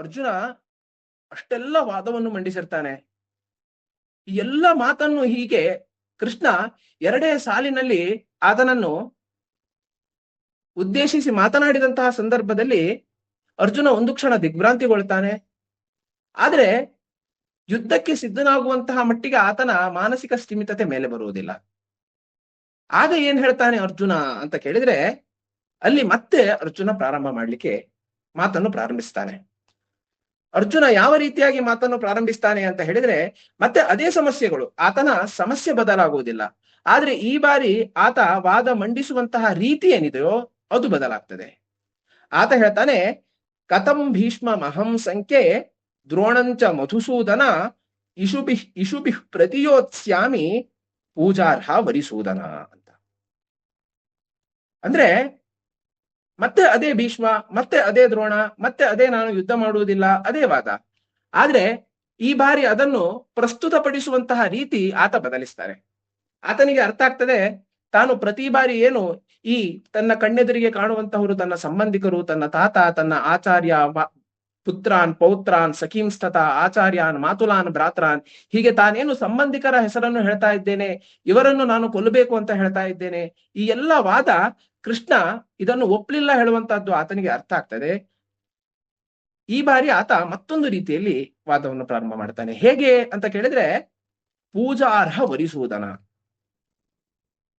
ಅರ್ಜುನ ಅಷ್ಟೆಲ್ಲ ವಾದವನ್ನು ಮಂಡಿಸಿರ್ತಾನೆ. ಈ ಎಲ್ಲ ಮಾತನ್ನು ಹೀಗೆ ಕೃಷ್ಣ ಎರಡೇ ಸಾಲಿನಲ್ಲಿ ಆತನನ್ನು ಉದ್ದೇಶಿಸಿ ಮಾತನಾಡಿದಂತಹ ಸಂದರ್ಭದಲ್ಲಿ ಅರ್ಜುನ ಒಂದು ಕ್ಷಣ ದಿಗ್ಭ್ರಾಂತಿಗೊಳ್ತಾನೆ. ಆದ್ರೆ ಯುದ್ಧಕ್ಕೆ ಸಿದ್ಧನಾಗುವಂತಹ ಮಟ್ಟಿಗೆ ಆತನ ಮಾನಸಿಕ ಸ್ಥಿಮಿತತೆ ಮೇಲೆ ಬರುವುದಿಲ್ಲ. ಆಗ ಏನ್ ಹೇಳ್ತಾನೆ ಅರ್ಜುನ ಅಂತ ಕೇಳಿದ್ರೆ, ಅಲ್ಲಿ ಮತ್ತೆ ಅರ್ಜುನ ಪ್ರಾರಂಭ ಮಾಡ್ಲಿಕ್ಕೆ ಮಾತನ್ನು ಪ್ರಾರಂಭಿಸ್ತಾನೆ. ಅರ್ಜುನ ಯಾವ ರೀತಿಯಾಗಿ ಮಾತನ್ನು ಪ್ರಾರಂಭಿಸ್ತಾನೆ ಅಂತ ಹೇಳಿದ್ರೆ, ಮತ್ತೆ ಅದೇ ಸಮಸ್ಯೆಗಳು, ಆತನ ಸಮಸ್ಯೆ ಬದಲಾಗುವುದಿಲ್ಲ. ಆದ್ರೆ ಈ ಬಾರಿ ಆತ ವಾದ ಮಂಡಿಸುವಂತಹ ರೀತಿ ಏನಿದೆಯೋ ಅದು ಬದಲಾಗ್ತದೆ. ಆತ ಹೇಳ್ತಾನೆ, ಕಥಂ ಭೀಷ್ಮ ಮಹಂ ಸಂಖ್ಯೆ ದ್ರೋಣಂಚ ಮಧುಸೂದನ ಇಶುಭಿ ಪ್ರತಿಯೋತ್ಸ್ಯಾಮಿ ಪೂಜಾರ್ಹ ವರಿಸೂದನ ಅಂತ. ಅಂದ್ರೆ ಮತ್ತೆ ಅದೇ ಭೀಷ್ಮ, ಮತ್ತೆ ಅದೇ ದ್ರೋಣ, ಮತ್ತೆ ಅದೇ ನಾನು ಯುದ್ಧ ಮಾಡುವುದಿಲ್ಲ, ಅದೇ ವಾದ. ಆದ್ರೆ ಈ ಬಾರಿ ಅದನ್ನು ಪ್ರಸ್ತುತಪಡಿಸುವಂತಹ ರೀತಿ ಆತ ಬದಲಿಸ್ತಾರೆ. ಆತನಿಗೆ ಅರ್ಥ ಆಗ್ತದೆ, ತಾನು ಪ್ರತಿ ಬಾರಿ ಏನು ಈ ತನ್ನ ಕಣ್ಣೆದುರಿಗೆ ಕಾಣುವಂತಹವರು ತನ್ನ ಸಂಬಂಧಿಕರು, ತನ್ನ ತಾತ, ತನ್ನ ಆಚಾರ್ಯ, ಪುತ್ರಾನ್ ಪೌತ್ರಾನ್ ಸಖೀಂಸ್ತತ ಆಚಾರ್ಯಾನ್ ಮಾತುಲಾನ್ ಭ್ರಾತ್ರಾನ್, ಹೀಗೆ ತಾನೇನು ಸಂಬಂಧಿಕರ ಹೆಸರನ್ನು ಹೇಳ್ತಾ ಇದ್ದೇನೆ, ಇವರನ್ನು ನಾನು ಕೊಲ್ಲಬೇಕು ಅಂತ ಹೇಳ್ತಾ ಇದ್ದೇನೆ, ಈ ಎಲ್ಲ ವಾದ ಕೃಷ್ಣ ಇದನ್ನು ಒಪ್ಲಿಲ್ಲ ಹೇಳುವಂತಹದ್ದು ಆತನಿಗೆ ಅರ್ಥ ಆಗ್ತದೆ. ಈ ಬಾರಿ ಆತ ಮತ್ತೊಂದು ರೀತಿಯಲ್ಲಿ ವಾದವನ್ನು ಪ್ರಾರಂಭ ಮಾಡ್ತಾನೆ. ಹೇಗೆ ಅಂತ ಕೇಳಿದ್ರೆ, ಪೂಜಾರ್ಹ ವರಿಸುವುದನ.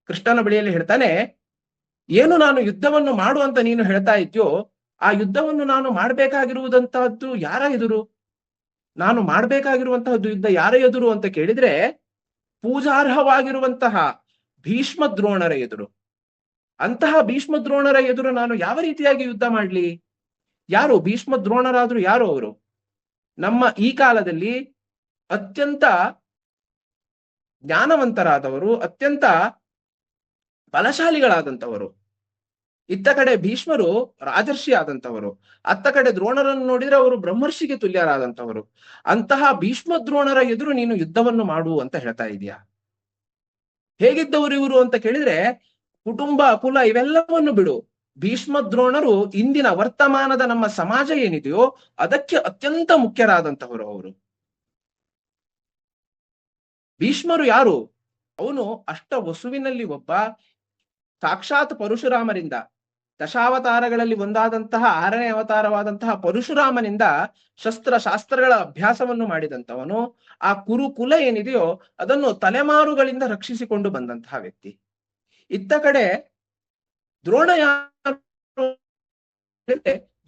ಕೃಷ್ಣನ ಬಳಿಯಲ್ಲಿ ಹೇಳ್ತಾನೆ, ಏನು ನಾನು ಯುದ್ಧವನ್ನು ಮಾಡು ಅಂತ ನೀನು ಹೇಳ್ತಾ ಇದ್ಯೋ, ಆ ಯುದ್ಧವನ್ನು ನಾನು ಮಾಡ್ಬೇಕಾಗಿರುವುದಂತಹದ್ದು ಯಾರ ಎದುರು? ನಾನು ಮಾಡ್ಬೇಕಾಗಿರುವಂತಹದ್ದು ಯುದ್ಧ ಯಾರ ಎದುರು ಅಂತ ಕೇಳಿದ್ರೆ, ಪೂಜಾರ್ಹವಾಗಿರುವಂತಹ ಭೀಷ್ಮ ದ್ರೋಣರ ಎದುರು. ಅಂತಹ ಭೀಷ್ಮ ದ್ರೋಣರ ಎದುರು ನಾನು ಯಾವ ರೀತಿಯಾಗಿ ಯುದ್ಧ ಮಾಡ್ಲಿ? ಯಾರು ಭೀಷ್ಮ ದ್ರೋಣರಾದ್ರು? ಯಾರು ಅವರು? ನಮ್ಮ ಈ ಕಾಲದಲ್ಲಿ ಅತ್ಯಂತ ಜ್ಞಾನವಂತರಾದವರು, ಅತ್ಯಂತ ಬಲಶಾಲಿಗಳಾದಂಥವರು. ಇತ್ತ ಕಡೆ ಭೀಷ್ಮರು ರಾಜರ್ಷಿ ಆದಂಥವರು, ಅತ್ತ ಕಡೆ ದ್ರೋಣರನ್ನು ನೋಡಿದ್ರೆ ಅವರು ಬ್ರಹ್ಮರ್ಷಿಗೆ ತುಲ್ಯರಾದಂಥವರು. ಅಂತಹ ಭೀಷ್ಮ ದ್ರೋಣರ ಎದುರು ನೀನು ಯುದ್ಧವನ್ನು ಮಾಡು ಅಂತ ಹೇಳ್ತಾ ಇದೀಯ. ಹೇಗಿದ್ದವರು ಇವರು ಅಂತ ಕೇಳಿದ್ರೆ, ಕುಟುಂಬ ಕುಲ ಇವೆಲ್ಲವನ್ನು ಬಿಡು, ಭೀಷ್ಮ ದ್ರೋಣರು ಇಂದಿನ ವರ್ತಮಾನದ ನಮ್ಮ ಸಮಾಜ ಏನಿದೆಯೋ ಅದಕ್ಕೆ ಅತ್ಯಂತ ಮುಖ್ಯರಾದಂತಹವರು ಅವರು. ಭೀಷ್ಮರು ಯಾರು? ಅವನು ಅಷ್ಟ ವಸುವಿನಲ್ಲಿ ಒಬ್ಬ, ಸಾಕ್ಷಾತ್ ಪರಶುರಾಮರಿಂದ, ದಶಾವತಾರಗಳಲ್ಲಿ ಒಂದಾದಂತಹ 6ನೇ ಅವತಾರವಾದಂತಹ ಪರಶುರಾಮನಿಂದ ಶಾಸ್ತ್ರಗಳ ಅಭ್ಯಾಸವನ್ನು ಮಾಡಿದಂಥವನು. ಆ ಕುರುಕುಲ ಏನಿದೆಯೋ ಅದನ್ನು ತಲೆಮಾರುಗಳಿಂದ ರಕ್ಷಿಸಿಕೊಂಡು ಬಂದಂತಹ ವ್ಯಕ್ತಿ. ಇತ್ತ ಕಡೆ ದ್ರೋಣ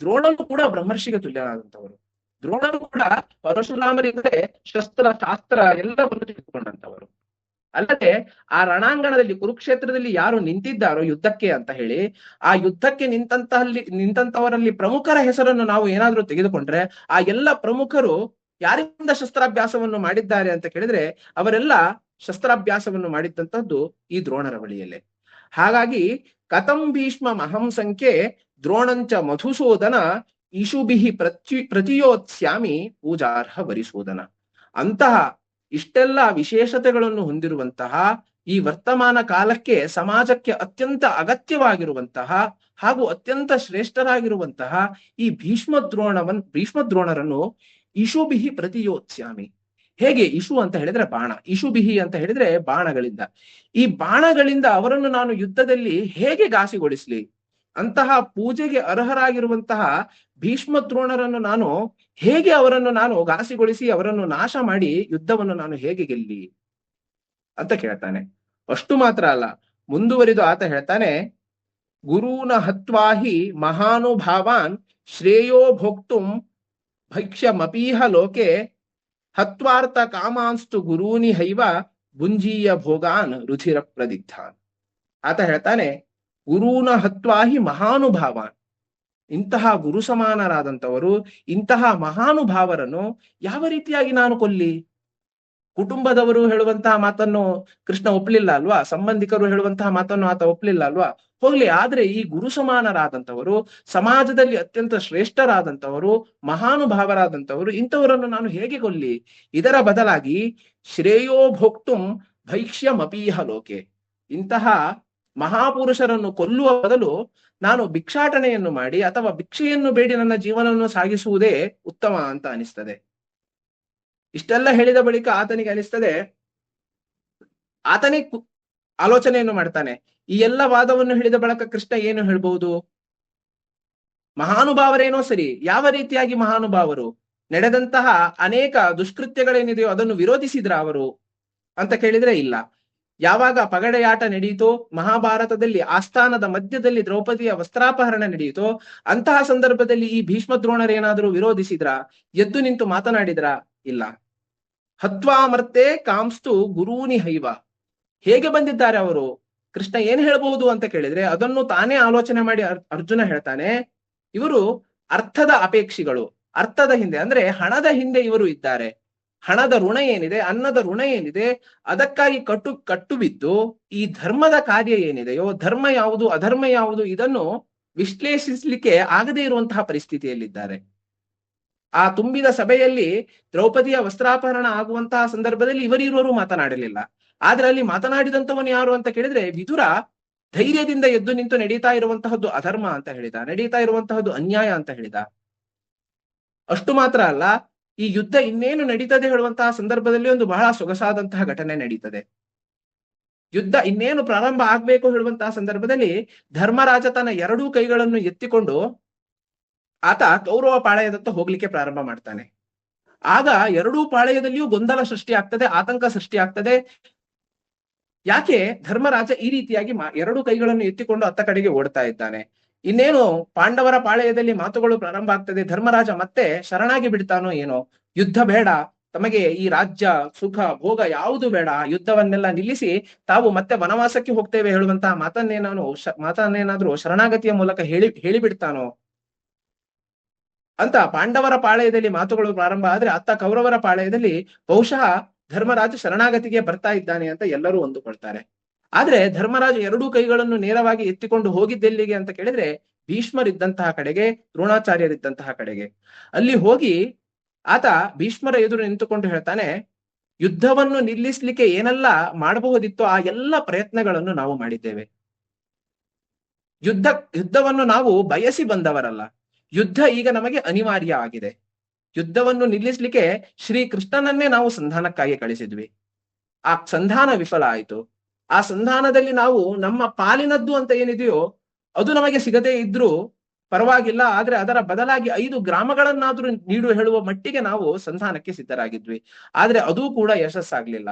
ದ್ರೋಣನು ಕೂಡ ಬ್ರಹ್ಮರ್ಷಿಗೆ ತುಲ್ಯರಾದಂಥವರು. ದ್ರೋಣನು ಕೂಡ ಪರಶುರಾಮರಿಂದಲೇ ಶಾಸ್ತ್ರ ಎಲ್ಲವನ್ನು ತಿಳಿದುಕೊಂಡಂತವರು. ಅಲ್ಲದೆ ಆ ರಣಾಂಗಣದಲ್ಲಿ ಕುರುಕ್ಷೇತ್ರದಲ್ಲಿ ಯಾರು ನಿಂತಿದ್ದಾರೋ ಯುದ್ಧಕ್ಕೆ ಅಂತ ಹೇಳಿ, ಆ ಯುದ್ಧಕ್ಕೆ ನಿಂತಂತವರಲ್ಲಿ ಪ್ರಮುಖರ ಹೆಸರನ್ನು ನಾವು ಏನಾದ್ರೂ ತೆಗೆದುಕೊಂಡ್ರೆ, ಆ ಎಲ್ಲ ಪ್ರಮುಖರು ಯಾರಿಂದ ಶಸ್ತ್ರಾಭ್ಯಾಸವನ್ನು ಮಾಡಿದ್ದಾರೆ ಅಂತ ಕೇಳಿದ್ರೆ, ಅವರೆಲ್ಲ ಶಸ್ತ್ರಾಭ್ಯಾಸವನ್ನು ಮಾಡಿದ್ದಂತಹದ್ದು ಈ ದ್ರೋಣರ ಬಳಿಯಲ್ಲೇ. ಹಾಗಾಗಿ ಕಥಂ ಭೀಷ್ಮ ಮಹಂ ಸಂಖ್ಯೆ ದ್ರೋಣಂಚ ಮಧುಸೂದನ ಇಶುಭಿಹಿ ಪ್ರತಿಯೋತ್ಸ್ಯಾಮಿ ಪೂಜಾರ್ಹ ವರಿಸೂದನ. ಅಂತಹ ಇಷ್ಟೆಲ್ಲ ವಿಶೇಷತೆಗಳನ್ನು ಹೊಂದಿರುವಂತಹ, ಈ ವರ್ತಮಾನ ಕಾಲಕ್ಕೆ ಸಮಾಜಕ್ಕೆ ಅತ್ಯಂತ ಅಗತ್ಯವಾಗಿರುವಂತಹ ಹಾಗೂ ಅತ್ಯಂತ ಶ್ರೇಷ್ಠರಾಗಿರುವಂತಹ ಈ ಭೀಷ್ಮ ದ್ರೋಣರನ್ನು ಇಶುಭಿಹಿ ಪ್ರತಿಯೋತ್ಸ್ಯಾಮಿ. ಹೇಗೆ? ಇಶು ಅಂತ ಹೇಳಿದ್ರೆ ಬಾಣ, ಇಶುಭಿಹಿ ಅಂತ ಹೇಳಿದ್ರೆ ಬಾಣಗಳಿಂದ. ಈ ಬಾಣಗಳಿಂದ ಅವರನ್ನು ನಾನು ಯುದ್ಧದಲ್ಲಿ ಹೇಗೆ ಘಾಸಿಗೊಳಿಸ್ಲಿ? ಅಂತಹ ಪೂಜೆಗೆ ಅರ್ಹರಾಗಿರುವಂತಹ ಭೀಷ್ಮ ದ್ರೋಣರನ್ನು ನಾನು ಹೇಗೆ ಅವರನ್ನು ನಾನು ಘಾಸಿಗೊಳಿಸಿ ಅವರನ್ನು ನಾಶ ಮಾಡಿ ಯುದ್ಧವನ್ನು ನಾನು ಹೇಗೆ ಗೆಲ್ಲಿ ಅಂತ ಕೇಳ್ತಾನೆ. ಅಷ್ಟು ಮಾತ್ರ ಅಲ್ಲ, ಮುಂದುವರಿದು ಆತ ಹೇಳ್ತಾನೆ, ಗುರೂನ ಹತ್ವಾಹಿ ಮಹಾನುಭಾವಾನ್ ಶ್ರೇಯೋ ಭೋಕ್ತುಂ ಭಕ್ಷ್ಯಮಪೀಹ ಲೋಕೆ ಹತ್ವಾರ್ಥ ಕಾಮಾನ್ಸ್ತು ಗುರೂನಿ ಹೈವ ಭುಂಜೀಯ ಭೋಗಾನ್ ರುಧಿರ ಪ್ರದಿಗ್ಧಾನ್. ಆತ ಹೇಳ್ತಾನೆ, ಗುರೂನ ಹತ್ವಾಹಿ ಮಹಾನುಭಾವಾನ್, ಇಂತಹ ಗುರು ಸಮಾನರಾದಂಥವರು, ಇಂತಹ ಮಹಾನುಭಾವರನ್ನು ಯಾವ ರೀತಿಯಾಗಿ ನಾನು ಕೊಲ್ಲಿ? ಕುಟುಂಬದವರು ಹೇಳುವಂತಹ ಮಾತನ್ನು ಕೃಷ್ಣ ಒಪ್ಲಿಲ್ಲ ಅಲ್ವಾ? ಸಂಬಂಧಿಕರು ಹೇಳುವಂತಹ ಮಾತನ್ನು ಆತ ಒಪ್ಲಿಲ್ಲ ಅಲ್ವಾ? ಹೋಗ್ಲಿ, ಆದ್ರೆ ಈ ಗುರು ಸಮಾನರಾದಂಥವರು, ಸಮಾಜದಲ್ಲಿ ಅತ್ಯಂತ ಶ್ರೇಷ್ಠರಾದಂಥವರು, ಮಹಾನುಭಾವರಾದಂಥವರು, ಇಂಥವರನ್ನು ನಾನು ಹೇಗೆ ಕೊಲ್ಲಿ? ಇದರ ಬದಲಾಗಿ ಶ್ರೇಯೋ ಭೋಕ್ತುಂ ಭೈಕ್ಷ್ಯಮಪೀಹ ಲೋಕೆ, ಇಂತಹ ಮಹಾಪುರುಷರನ್ನು ಕೊಲ್ಲುವ ಬದಲು ನಾನು ಭಿಕ್ಷಾಟನೆಯನ್ನು ಮಾಡಿ ಅಥವಾ ಭಿಕ್ಷೆಯನ್ನು ಬೇಡಿ ನನ್ನ ಜೀವನವನ್ನು ಸಾಗಿಸುವುದೇ ಉತ್ತಮ ಅಂತ ಅನಿಸ್ತದೆ. ಇಷ್ಟೆಲ್ಲ ಹೇಳಿದ ಬಳಿಕ ಆತನಿಗೆ ಅನಿಸ್ತದೆ, ಆತನೇ ಆಲೋಚನೆಯನ್ನು ಮಾಡ್ತಾನೆ, ಈ ಎಲ್ಲ ವಾದವನ್ನು ಹೇಳಿದ ಬಳಿಕ ಕೃಷ್ಣ ಏನು ಹೇಳ್ಬಹುದು? ಮಹಾನುಭಾವರೇನೋ ಸರಿ, ಯಾವ ರೀತಿಯಾಗಿ ಮಹಾನುಭಾವರು ನಡೆದಂತಹ ಅನೇಕ ದುಷ್ಕೃತ್ಯಗಳೇನಿದೆಯೋ ಅದನ್ನು ವಿರೋಧಿಸಿದ್ರ ಅವರು ಅಂತ ಕೇಳಿದ್ರೆ ಇಲ್ಲ. ಯಾವಾಗ ಪಗಡೆಯಾಟ ನಡೆಯಿತೋ, ಮಹಾಭಾರತದಲ್ಲಿ ಆಸ್ಥಾನದ ಮಧ್ಯದಲ್ಲಿ ದ್ರೌಪದಿಯ ವಸ್ತ್ರಾಪಹರಣ ನಡೆಯಿತೋ, ಅಂತಹ ಸಂದರ್ಭದಲ್ಲಿ ಈ ಭೀಷ್ಮ ದ್ರೋಣರೇನಾದರೂ ವಿರೋಧಿಸಿದ್ರ, ಎದ್ದು ನಿಂತು ಮಾತನಾಡಿದ್ರ? ಇಲ್ಲ. ಹತ್ವಾಮರ್ತೆ ಕಾಂಸ್ತು ಗುರೂನಿ ಹೈವ. ಹೇಗೆ ಬಂದಿದ್ದಾರೆ ಅವರು? ಕೃಷ್ಣ ಏನ್ ಹೇಳ್ಬಹುದು ಅಂತ ಕೇಳಿದ್ರೆ ಅದನ್ನು ತಾನೇ ಆಲೋಚನೆ ಮಾಡಿ ಅರ್ಜುನ ಹೇಳ್ತಾನೆ, ಇವರು ಅರ್ಥದ ಅಪೇಕ್ಷಿಗಳು. ಅರ್ಥದ ಹಿಂದೆ ಅಂದ್ರೆ ಹಣದ ಹಿಂದೆ ಇವರು ಇದ್ದಾರೆ. ಹಣದ ಋಣ ಏನಿದೆ, ಅನ್ನದ ಋಣ ಏನಿದೆ, ಅದಕ್ಕಾಗಿ ಕಟ್ಟು ಬಿದ್ದು ಈ ಧರ್ಮದ ಕಾರ್ಯ ಏನಿದೆಯೋ, ಧರ್ಮ ಯಾವುದು ಅಧರ್ಮ ಯಾವುದು ಇದನ್ನು ವಿಶ್ಲೇಷಿಸಲಿಕ್ಕೆ ಆಗದೇ ಇರುವಂತಹ ಪರಿಸ್ಥಿತಿಯಲ್ಲಿದ್ದಾರೆ. ಆ ತುಂಬಿದ ಸಭೆಯಲ್ಲಿ ದ್ರೌಪದಿಯ ವಸ್ತ್ರಾಪಹರಣ ಆಗುವಂತಹ ಸಂದರ್ಭದಲ್ಲಿ ಇವರಿರುವರು ಮಾತನಾಡಲಿಲ್ಲ. ಆದ್ರೆ ಅಲ್ಲಿ ಮಾತನಾಡಿದಂಥವನು ಯಾರು ಅಂತ ಕೇಳಿದ್ರೆ ವಿದುರ ಧೈರ್ಯದಿಂದ ಎದ್ದು ನಿಂತು ನಡೀತಾ ಇರುವಂತಹದ್ದು ಅಧರ್ಮ ಅಂತ ಹೇಳಿದ, ನಡೀತಾ ಇರುವಂತಹದ್ದು ಅನ್ಯಾಯ ಅಂತ ಹೇಳಿದ. ಅಷ್ಟು ಮಾತ್ರ ಅಲ್ಲ, ಈ ಯುದ್ಧ ಇನ್ನೇನು ನಡೀತದೆ ಹೇಳುವಂತಹ ಸಂದರ್ಭದಲ್ಲಿ ಒಂದು ಬಹಳ ಸೊಗಸಾದಂತಹ ಘಟನೆ ನಡೀತದೆ. ಯುದ್ಧ ಇನ್ನೇನು ಪ್ರಾರಂಭ ಆಗ್ಬೇಕು ಹೇಳುವಂತಹ ಸಂದರ್ಭದಲ್ಲಿ ಧರ್ಮರಾಜ ತನ್ನ ಎರಡೂ ಕೈಗಳನ್ನು ಎತ್ತಿಕೊಂಡು ಆತ ಕೌರವ ಪಾಳೆಯದತ್ತ ಹೋಗ್ಲಿಕ್ಕೆ ಪ್ರಾರಂಭ ಮಾಡ್ತಾನೆ. ಆಗ ಎರಡೂ ಪಾಳೆಯದಲ್ಲಿಯೂ ಗೊಂದಲ ಸೃಷ್ಟಿ ಆಗ್ತದೆ, ಆತಂಕ ಸೃಷ್ಟಿ ಆಗ್ತದೆ. ಯಾಕೆ ಧರ್ಮರಾಜ ಈ ರೀತಿಯಾಗಿ ಎರಡು ಕೈಗಳನ್ನು ಎತ್ತಿಕೊಂಡು ಅತ್ತ ಕಡೆಗೆ ಓಡ್ತಾ ಇದ್ದಾನೆ? ಇನ್ನೇನು ಪಾಂಡವರ ಪಾಳೆಯದಲ್ಲಿ ಮಾತುಗಳು ಪ್ರಾರಂಭ ಆಗ್ತದೆ. ಧರ್ಮರಾಜ ಮತ್ತೆ ಶರಣಾಗಿ ಬಿಡ್ತಾನೋ ಏನೋ, ಯುದ್ಧ ಬೇಡ, ತಮಗೆ ಈ ರಾಜ್ಯ ಸುಖ ಭೋಗ ಯಾವುದು ಬೇಡ, ಯುದ್ಧವನ್ನೆಲ್ಲ ನಿಲ್ಲಿಸಿ ತಾವು ಮತ್ತೆ ವನವಾಸಕ್ಕೆ ಹೋಗ್ತೇವೆ ಹೇಳುವಂತಹ ಮಾತನ್ನೇನಾದ್ರೂ ಶರಣಾಗತಿಯ ಮೂಲಕ ಹೇಳಿಬಿಡ್ತಾನೋ ಅಂತ ಪಾಂಡವರ ಪಾಳೆಯದಲ್ಲಿ ಮಾತುಗಳು ಪ್ರಾರಂಭ ಆದ್ರೆ ಅತ್ತ ಕೌರವರ ಪಾಳೆಯದಲ್ಲಿ ಬಹುಶಃ ಧರ್ಮರಾಜ ಶರಣಾಗತಿಗೆ ಬರ್ತಾ ಇದ್ದಾನೆ ಅಂತ ಎಲ್ಲರೂ ಅಂದುಕೊಳ್ತಾರೆ. ಆದ್ರೆ ಧರ್ಮರಾಜ ಎರಡೂ ಕೈಗಳನ್ನು ನೇರವಾಗಿ ಎತ್ತಿಕೊಂಡು ಹೋಗಿದ್ದೆಲ್ಲಿಗೆ ಅಂತ ಕೇಳಿದ್ರೆ ಭೀಷ್ಮರಿದ್ದಂತಹ ಕಡೆಗೆ, ದ್ರೋಣಾಚಾರ್ಯರಿದ್ದಂತಹ ಕಡೆಗೆ. ಅಲ್ಲಿ ಹೋಗಿ ಆತ ಭೀಷ್ಮರ ಎದುರು ನಿಂತುಕೊಂಡು ಹೇಳ್ತಾನೆ, ಯುದ್ಧವನ್ನು ನಿಲ್ಲಿಸ್ಲಿಕ್ಕೆ ಏನೆಲ್ಲ ಮಾಡಬಹುದಿತ್ತೋ ಆ ಎಲ್ಲ ಪ್ರಯತ್ನಗಳನ್ನು ನಾವು ಮಾಡಿದ್ದೇವೆ. ಯುದ್ಧವನ್ನು ನಾವು ಬಯಸಿ ಬಂದವರಲ್ಲ, ಯುದ್ಧ ಈಗ ನಮಗೆ ಅನಿವಾರ್ಯ ಆಗಿದೆ. ಯುದ್ಧವನ್ನು ನಿಲ್ಲಿಸ್ಲಿಕ್ಕೆ ಶ್ರೀ ಕೃಷ್ಣನನ್ನೇ ನಾವು ಸಂಧಾನಕ್ಕಾಗಿ ಕಳಿಸಿದ್ವಿ. ಆ ಸಂಧಾನ ವಿಫಲ ಆಯಿತು. ಆ ಸಂಧಾನದಲ್ಲಿ ನಾವು ನಮ್ಮ ಪಾಲಿನದ್ದು ಅಂತ ಏನಿದೆಯೋ ಅದು ನಮಗೆ ಸಿಗದೇ ಇದ್ರೂ ಪರವಾಗಿಲ್ಲ, ಆದ್ರೆ ಅದರ ಬದಲಾಗಿ 5 ಗ್ರಾಮಗಳನ್ನಾದ್ರೂ ನೀಡು ಹೇಳುವ ಮಟ್ಟಿಗೆ ನಾವು ಸಿದ್ಧರಾಗಿದ್ವಿ. ಆದ್ರೆ ಅದೂ ಕೂಡ ಯಶಸ್ಸಾಗ್ಲಿಲ್ಲ.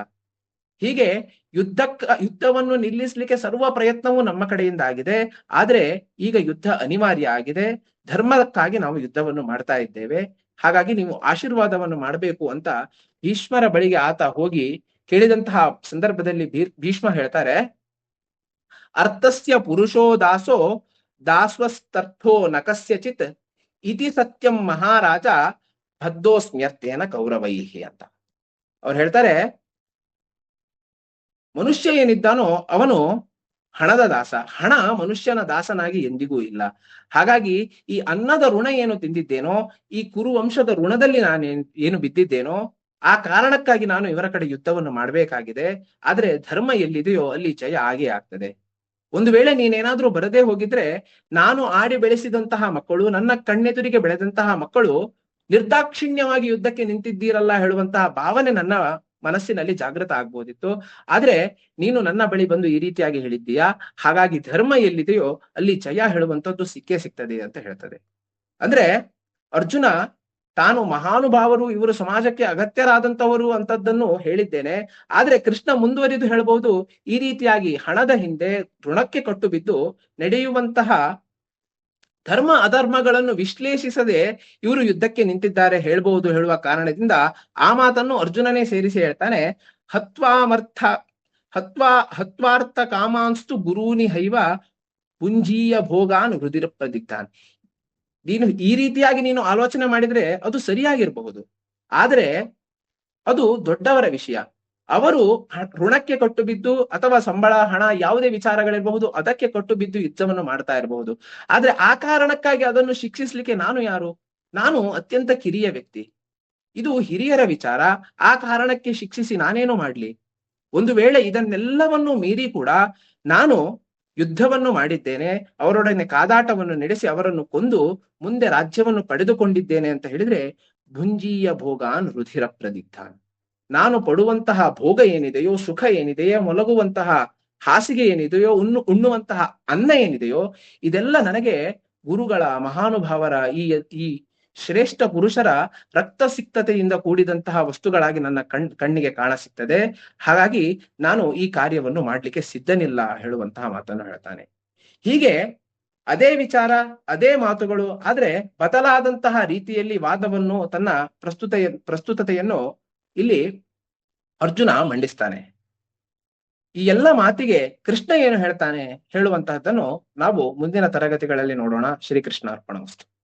ಹೀಗೆ ಯುದ್ಧವನ್ನು ನಿಲ್ಲಿಸ್ಲಿಕ್ಕೆ ಸರ್ವ ಪ್ರಯತ್ನವೂ ನಮ್ಮ ಕಡೆಯಿಂದ ಆಗಿದೆ. ಆದ್ರೆ ಈಗ ಯುದ್ಧ ಅನಿವಾರ್ಯ ಆಗಿದೆ. ಧರ್ಮಕ್ಕಾಗಿ ನಾವು ಯುದ್ಧವನ್ನು ಮಾಡ್ತಾ ಇದ್ದೇವೆ. ಹಾಗಾಗಿ ನೀವು ಆಶೀರ್ವಾದವನ್ನು ಮಾಡಬೇಕು ಅಂತ ಭೀಷ್ಮರ ಬಳಿಗೆ ಆತ ಹೋಗಿ ಕೇಳಿದಂತಹ ಸಂದರ್ಭದಲ್ಲಿ ಭೀಷ್ಮ ಹೇಳ್ತಾರೆ, ಅರ್ಥಸ್ಯ ಪುರುಷೋ ದಾಸೋ ದಾಸ್ವಸ್ತರ್ಥೋ ನಕಸ್ಯಚಿತ್ ಇತಿ ಸತ್ಯಂ ಮಹಾರಾಜ ಬದ್ಧೋಸ್ಮ್ಯರ್ಥೇನ ಕೌರವೈಹಿ ಅಂತ ಅವ್ರು ಹೇಳ್ತಾರೆ. ಮನುಷ್ಯ ಏನಿದ್ದಾನೋ ಅವನು ಹಣದ ದಾಸ. ಹಣ ಮನುಷ್ಯನ ದಾಸನಾಗಿ ಎಂದಿಗೂ ಇಲ್ಲ. ಹಾಗಾಗಿ ಈ ಅನ್ನದ ಋಣ ಏನು ತಿಂದಿದ್ದೇನೋ, ಈ ಕುರುವಂಶದ ಋಣದಲ್ಲಿ ಏನು ಬಿದ್ದಿದ್ದೇನೋ, ಆ ಕಾರಣಕ್ಕಾಗಿ ನಾನು ಇವರ ಕಡೆ ಯುದ್ಧವನ್ನು ಮಾಡಬೇಕಾಗಿದೆ. ಆದ್ರೆ ಧರ್ಮ ಎಲ್ಲಿದೆಯೋ ಅಲ್ಲಿ ಜಯ ಆಗೇ ಆಗ್ತದೆ. ಒಂದು ವೇಳೆ ನೀನೇನಾದ್ರೂ ಬರದೇ ಹೋಗಿದ್ರೆ ನಾನು ಆಡಿ ಬೆಳೆಸಿದಂತಹ ಮಕ್ಕಳು, ನನ್ನ ಕಣ್ಣೆದುರಿಗೆ ಬೆಳೆದಂತಹ ಮಕ್ಕಳು ನಿರ್ದಾಕ್ಷಿಣ್ಯವಾಗಿ ಯುದ್ಧಕ್ಕೆ ನಿಂತಿದ್ದೀರಲ್ಲ ಹೇಳುವಂತಹ ಭಾವನೆ ನನ್ನ ಮನಸ್ಸಿನಲ್ಲಿ ಜಾಗೃತ ಆಗ್ಬೋದಿತ್ತು. ಆದ್ರೆ ನೀನು ನನ್ನ ಬಳಿ ಬಂದು ಈ ರೀತಿಯಾಗಿ ಹೇಳಿದ್ದೀಯಾ, ಹಾಗಾಗಿ ಧರ್ಮ ಎಲ್ಲಿದೆಯೋ ಅಲ್ಲಿ ಜಯ ಹೇಳುವಂತದ್ದು ಸಿಕ್ಕೇ ಸಿಗ್ತದೆ ಅಂತ ಹೇಳ್ತದೆ. ಅಂದ್ರೆ ಅರ್ಜುನ ತಾನು ಮಹಾನುಭಾವರು, ಇವರು ಸಮಾಜಕ್ಕೆ ಅಗತ್ಯರಾದಂತವರು ಅಂತದ್ದನ್ನು ಹೇಳಿದ್ದೇನೆ. ಆದ್ರೆ ಕೃಷ್ಣ ಮುಂದುವರಿದು ಹೇಳಬಹುದು, ಈ ರೀತಿಯಾಗಿ ಹಣದ ಹಿಂದೆ ಋಣಕ್ಕೆ ಕಟ್ಟು ಬಿದ್ದು ನಡೆಯುವಂತಹ ಧರ್ಮ ಅಧರ್ಮಗಳನ್ನು ವಿಶ್ಲೇಷಿಸದೆ ಇವರು ಯುದ್ಧಕ್ಕೆ ನಿಂತಿದ್ದಾರೆ ಹೇಳ್ಬಹುದು ಹೇಳುವ ಕಾರಣದಿಂದ ಆ ಮಾತನ್ನು ಅರ್ಜುನನೇ ಸೇರಿಸಿ ಹೇಳ್ತಾನೆ. ಹತ್ವಾರ್ಥ ಕಾಮಾಂಸ್ತು ಗುರೂನಿ ಹೈವ ಪುಂಜೀಯ ಭೋಗಾನ್ ಹೃದಯ ಪ್ರದಿಗ್ಧಾನ್. ಈ ರೀತಿಯಾಗಿ ನೀನು ಆಲೋಚನೆ ಮಾಡಿದ್ರೆ ಅದು ಸರಿಯಾಗಿರಬಹುದು, ಆದ್ರೆ ಅದು ದೊಡ್ಡವರ ವಿಷಯ. ಅವರು ಋಣಕ್ಕೆ ಕಟ್ಟು ಬಿದ್ದು ಅಥವಾ ಸಂಬಳ, ಹಣ, ಯಾವುದೇ ವಿಚಾರಗಳಿರಬಹುದು ಅದಕ್ಕೆ ಕಟ್ಟು ಬಿದ್ದು ಯುದ್ಧವನ್ನು ಮಾಡ್ತಾ ಇರಬಹುದು. ಆದ್ರೆ ಆ ಕಾರಣಕ್ಕಾಗಿ ಅದನ್ನು ಶಿಕ್ಷಿಸ್ಲಿಕ್ಕೆ ನಾನು ಯಾರು? ನಾನು ಅತ್ಯಂತ ಕಿರಿಯ ವ್ಯಕ್ತಿ. ಇದು ಹಿರಿಯರ ವಿಚಾರ. ಆ ಕಾರಣಕ್ಕೆ ಶಿಕ್ಷಿಸಿ ನಾನೇನು ಮಾಡ್ಲಿ? ಒಂದು ವೇಳೆ ಇದನ್ನೆಲ್ಲವನ್ನು ಮೀರಿ ಕೂಡ ನಾನು ಯುದ್ಧವನ್ನು ಮಾಡಿದ್ದೇನೆ, ಅವರೊಡನೆ ಕಾದಾಟವನ್ನು ನಡೆಸಿ ಅವರನ್ನು ಕೊಂದು ಮುಂದೆ ರಾಜ್ಯವನ್ನು ಪಡೆದುಕೊಂಡಿದ್ದೇನೆ ಅಂತ ಹೇಳಿದ್ರೆ ಭುಂಜೀಯ ಭೋಗಾನ್ ರುಧಿರ ಪ್ರದಿಗ್ಧಾನ್. ನಾನು ಪಡುವಂತಹ ಭೋಗ ಏನಿದೆಯೋ, ಸುಖ ಏನಿದೆಯೋ, ಮಲಗುವಂತಹ ಹಾಸಿಗೆ ಏನಿದೆಯೋ, ಉಣ್ಣುವಂತಹ ಅನ್ನ ಏನಿದೆಯೋ, ಇದೆಲ್ಲ ನನಗೆ ಗುರುಗಳ, ಮಹಾನುಭಾವರ, ಈ ಶ್ರೇಷ್ಠ ಪುರುಷರ ರಕ್ತಸಿಕ್ತತೆಯಿಂದ ಕೂಡಿದಂತಹ ವಸ್ತುಗಳಾಗಿ ನನ್ನ ಕಣ್ಣಿಗೆ ಕಾಣಸಿಗ್ತದೆ. ಹಾಗಾಗಿ ನಾನು ಈ ಕಾರ್ಯವನ್ನು ಮಾಡ್ಲಿಕ್ಕೆ ಸಿದ್ಧನಿಲ್ಲ ಹೇಳುವಂತಹ ಮಾತನ್ನು ಹೇಳ್ತಾನೆ. ಹೀಗೆ ಅದೇ ವಿಚಾರ, ಅದೇ ಮಾತುಗಳು, ಆದ್ರೆ ಬದಲಾದಂತಹ ರೀತಿಯಲ್ಲಿ ವಾದವನ್ನು, ತನ್ನ ಪ್ರಸ್ತುತತೆಯನ್ನು ಇಲ್ಲಿ ಅರ್ಜುನ ಮಂಡಿಸ್ತಾನೆ. ಈ ಎಲ್ಲ ಮಾತಿಗೆ ಕೃಷ್ಣ ಏನು ಹೇಳ್ತಾನೆ ಹೇಳುವಂತಹದ್ದನ್ನು ನಾವು ಮುಂದಿನ ತರಗತಿಗಳಲ್ಲಿ ನೋಡೋಣ. ಶ್ರೀಕೃಷ್ಣ ಅರ್ಪಣಮಸ್ತು.